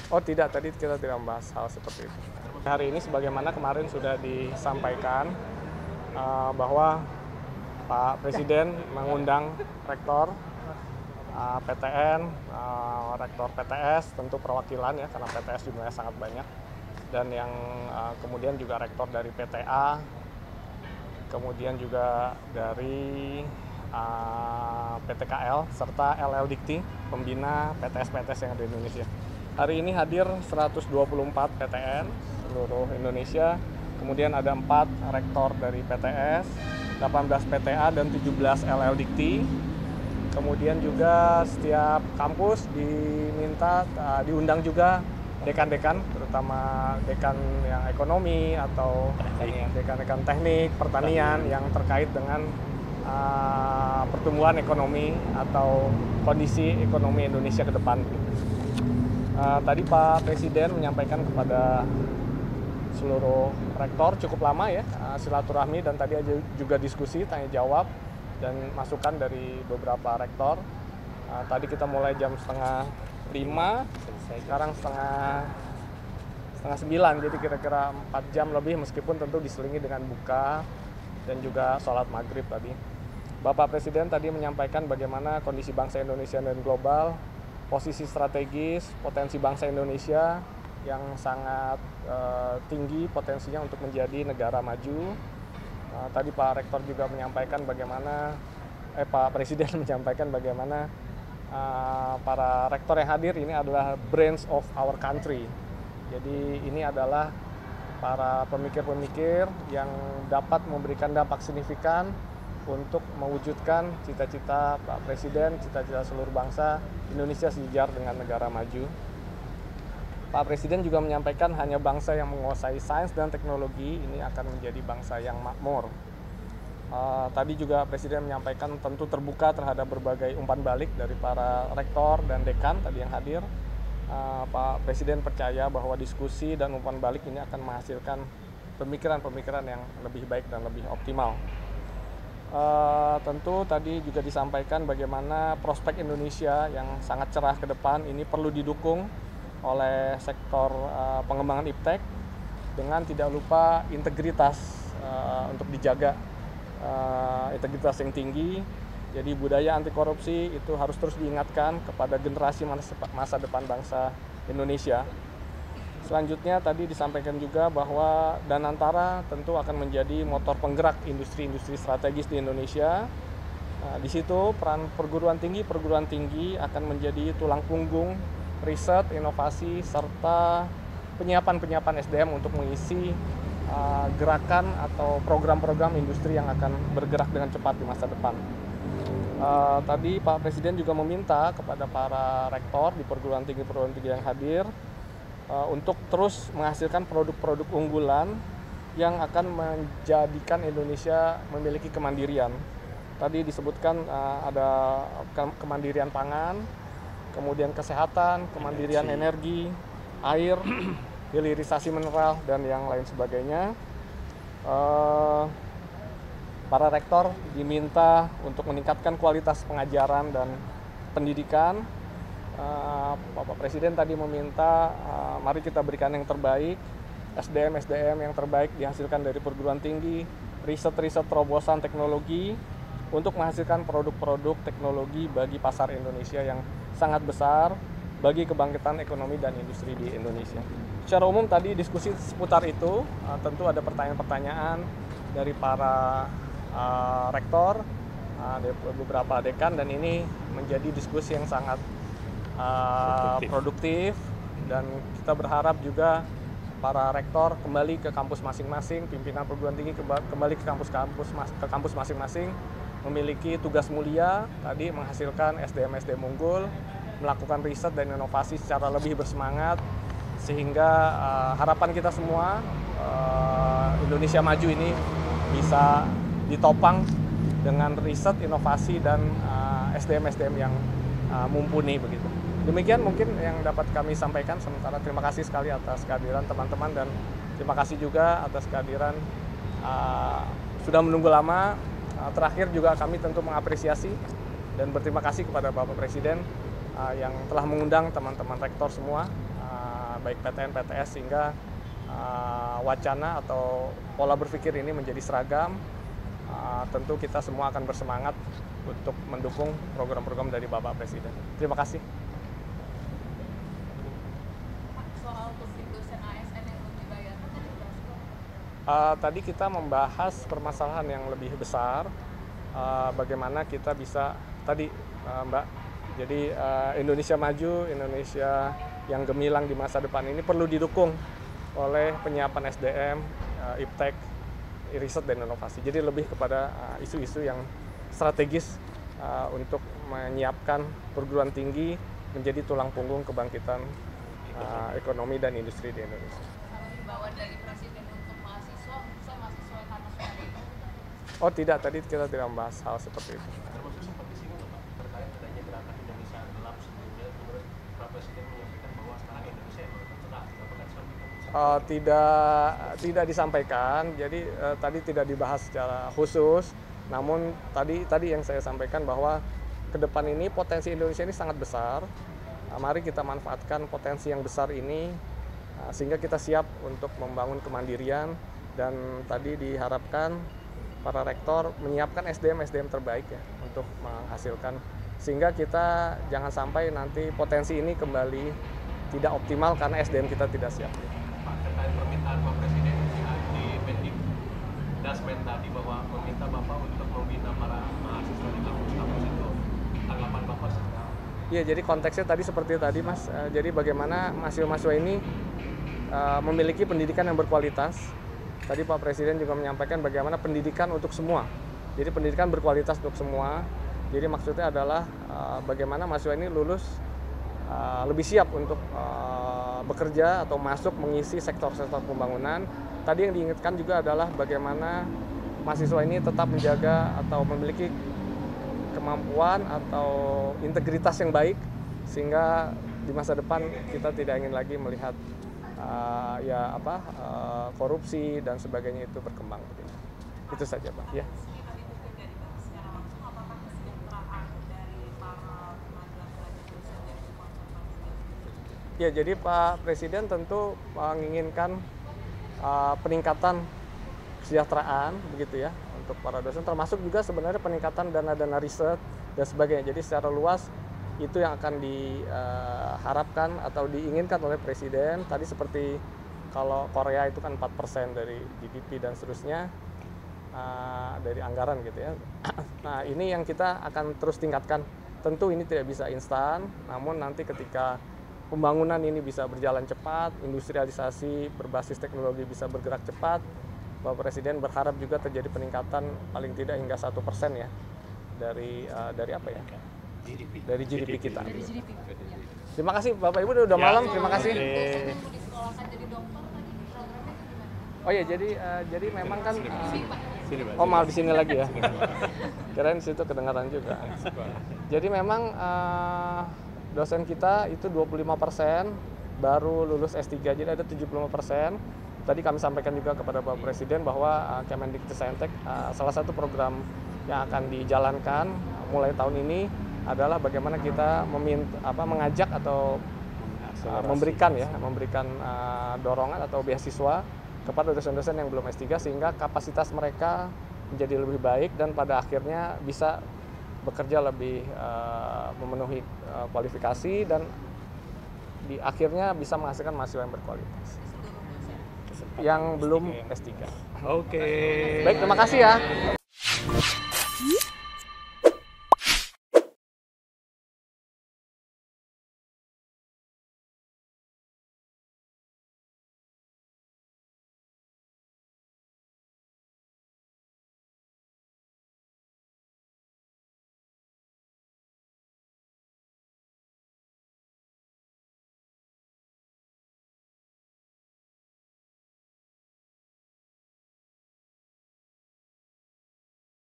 Oh tidak, tadi kita tidak membahas hal seperti itu. Hari ini sebagaimana kemarin sudah disampaikan bahwa Pak Presiden mengundang rektor PTN, rektor PTS, tentu perwakilan ya karena PTS jumlahnya sangat banyak, dan yang kemudian juga rektor dari PTA, kemudian juga dari PTKL serta LL Dikti, pembina PTS-PTS yang ada di Indonesia. Hari ini hadir 124 PTN seluruh Indonesia, kemudian ada 4 rektor dari PTS, 18 PTA dan 17 LL Dikti. Kemudian juga setiap kampus diundang juga dekan-dekan, terutama dekan yang ekonomi atau dekan-dekan teknik, pertanian yang terkait dengan pertumbuhan ekonomi atau kondisi ekonomi Indonesia ke depan. Tadi Pak Presiden menyampaikan kepada seluruh rektor cukup lama ya silaturahmi, dan tadi juga diskusi, tanya jawab, dan masukan dari beberapa rektor. Tadi kita mulai jam 4:30, sekarang setengah 9, jadi kira-kira 4 jam lebih, meskipun tentu diselingi dengan buka dan juga sholat maghrib tadi. Bapak Presiden tadi menyampaikan bagaimana kondisi bangsa Indonesia dan global, posisi strategis, potensi bangsa Indonesia yang sangat tinggi potensinya untuk menjadi negara maju. Tadi Pak Rektor juga menyampaikan bagaimana, Pak Presiden menyampaikan bagaimana para rektor yang hadir ini adalah brains of our country. Jadi ini adalah para pemikir-pemikir yang dapat memberikan dampak signifikan untuk mewujudkan cita-cita Pak Presiden, cita-cita seluruh bangsa Indonesia sejajar dengan negara maju. Pak Presiden juga menyampaikan hanya bangsa yang menguasai sains dan teknologi ini akan menjadi bangsa yang makmur. Tadi juga Presiden menyampaikan tentu terbuka terhadap berbagai umpan balik dari para rektor dan dekan tadi yang hadir. Pak Presiden percaya bahwa diskusi dan umpan balik ini akan menghasilkan pemikiran-pemikiran yang lebih baik dan lebih optimal. Tentu tadi juga disampaikan bagaimana prospek Indonesia yang sangat cerah ke depan ini perlu didukung oleh sektor pengembangan iptek dengan tidak lupa integritas untuk dijaga, integritas yang tinggi. Jadi budaya anti korupsi itu harus terus diingatkan kepada generasi masa depan bangsa Indonesia. Selanjutnya tadi disampaikan juga bahwa Danantara tentu akan menjadi motor penggerak industri-industri strategis di Indonesia. Di situ peran perguruan tinggi akan menjadi tulang punggung riset, inovasi, serta penyiapan SDM untuk mengisi gerakan atau program-program industri yang akan bergerak dengan cepat di masa depan. Tadi Pak Presiden juga meminta kepada para rektor di perguruan tinggi yang hadir untuk terus menghasilkan produk-produk unggulan yang akan menjadikan Indonesia memiliki kemandirian. Tadi disebutkan ada kemandirian pangan, kemudian kesehatan, kemandirian energi, air, hilirisasi mineral, dan yang lain sebagainya. Para rektor diminta untuk meningkatkan kualitas pengajaran dan pendidikan. Bapak Presiden tadi meminta mari kita berikan yang terbaik, SDM yang terbaik dihasilkan dari perguruan tinggi, riset terobosan teknologi untuk menghasilkan produk-produk teknologi bagi pasar Indonesia yang sangat besar bagi kebangkitan ekonomi dan industri di Indonesia. Secara umum tadi diskusi seputar itu, tentu ada pertanyaan-pertanyaan dari para rektor, dari beberapa dekan, dan ini menjadi diskusi yang sangat produktif, dan kita berharap juga para rektor kembali ke kampus masing-masing, pimpinan perguruan tinggi kembali ke kampus masing-masing, memiliki tugas mulia tadi menghasilkan SDM unggul, melakukan riset dan inovasi secara lebih bersemangat, sehingga harapan kita semua Indonesia maju ini bisa ditopang dengan riset, inovasi, dan SDM yang mumpuni begitu. Demikian mungkin yang dapat kami sampaikan sementara. Terima kasih sekali atas kehadiran teman-teman, dan terima kasih juga atas kehadiran sudah menunggu lama. Terakhir juga kami tentu mengapresiasi dan berterima kasih kepada Bapak Presiden yang telah mengundang teman-teman rektor semua baik PTN, PTS, sehingga wacana atau pola berpikir ini menjadi seragam. Tentu kita semua akan bersemangat untuk mendukung program-program dari Bapak Presiden. Terima kasih. Soal dosen ASN yang belum dibayarkan tadi Tadi kita membahas permasalahan yang lebih besar, bagaimana kita bisa tadi Mbak, jadi Indonesia maju, Indonesia yang gemilang di masa depan ini perlu didukung oleh penyiapan SDM, iptek, riset dan inovasi. Jadi lebih kepada isu-isu yang strategis untuk menyiapkan perguruan tinggi menjadi tulang punggung kebangkitan ekonomi dan industri di Indonesia. kalau himbauan dari Presiden untuk mahasiswa, khususnya mahasiswa yang karena sudah itu. Oh tidak, tadi kita tidak membahas hal seperti itu. Termasuk seperti sini Pak, terkait adanya gerakan Indonesia Gelap sebelumnya, kemudian Pak Presiden menyampaikan bahwa sekarang Indonesia yang cerah, apakah disampaikan? Tidak disampaikan, jadi tadi tidak dibahas secara khusus. Namun tadi yang saya sampaikan bahwa ke depan ini potensi Indonesia ini sangat besar. Mari kita manfaatkan potensi yang besar ini sehingga kita siap untuk membangun kemandirian, dan tadi diharapkan para rektor menyiapkan SDM terbaik ya untuk menghasilkan, sehingga kita jangan sampai nanti potensi ini kembali tidak optimal karena SDM kita tidak siap. Pak, terkait permintaan Pak Presiden di Mendik Dasmen tadi bahwa meminta Bapak untuk membina para mahasiswa di kampus-kampus itu, tanggapan Bapak seperti apa? Iya, jadi konteksnya tadi seperti tadi Mas, jadi bagaimana mahasiswa-mahasiswa ini memiliki pendidikan yang berkualitas. Tadi Pak Presiden juga menyampaikan bagaimana pendidikan untuk semua, jadi pendidikan berkualitas untuk semua. Jadi maksudnya adalah bagaimana mahasiswa ini lulus lebih siap untuk bekerja atau masuk mengisi sektor-sektor pembangunan. Tadi yang diingatkan juga adalah bagaimana mahasiswa ini tetap menjaga atau memiliki kemampuan atau integritas yang baik, sehingga di masa depan kita tidak ingin lagi melihat korupsi dan sebagainya itu berkembang. Itu saja Pak. Ya. Ya, jadi Pak Presiden tentu menginginkan peningkatan kesejahteraan begitu ya untuk para dosen, termasuk juga sebenarnya peningkatan dana-dana riset dan sebagainya. Jadi secara luas itu yang akan diharapkan atau diinginkan oleh Presiden. Tadi seperti kalau Korea itu kan 4% dari GDP dan seterusnya dari anggaran gitu ya. Nah, ini yang kita akan terus tingkatkan. Tentu ini tidak bisa instan, namun nanti ketika pembangunan ini bisa berjalan cepat, industrialisasi berbasis teknologi bisa bergerak cepat, Bapak Presiden berharap juga terjadi peningkatan paling tidak hingga 1% ya dari apa ya? Dari GDP kita. Dari GDP. Terima kasih Bapak Ibu, udah malam. Terima kasih. Dosen yang mau disekolahkan jadi dokter tadi programnya gimana? Oh ya, jadi memang kan Sini, Pak. oh, maaf di sini lagi ya. Kirain situ kedengaran juga. Jadi memang dosen kita itu 25% baru lulus S3, jadi ada 75%. Tadi kami sampaikan juga kepada Bapak Presiden bahwa Kemendikbudristek salah satu program yang akan dijalankan mulai tahun ini adalah bagaimana kita mengajak atau memberikan dorongan atau beasiswa kepada dosen-dosen yang belum S3 sehingga kapasitas mereka menjadi lebih baik dan pada akhirnya bisa bekerja lebih memenuhi kualifikasi dan di akhirnya bisa menghasilkan mahasiswa yang berkualitas. Yang belum S3. Oke. Baik, terima kasih ya.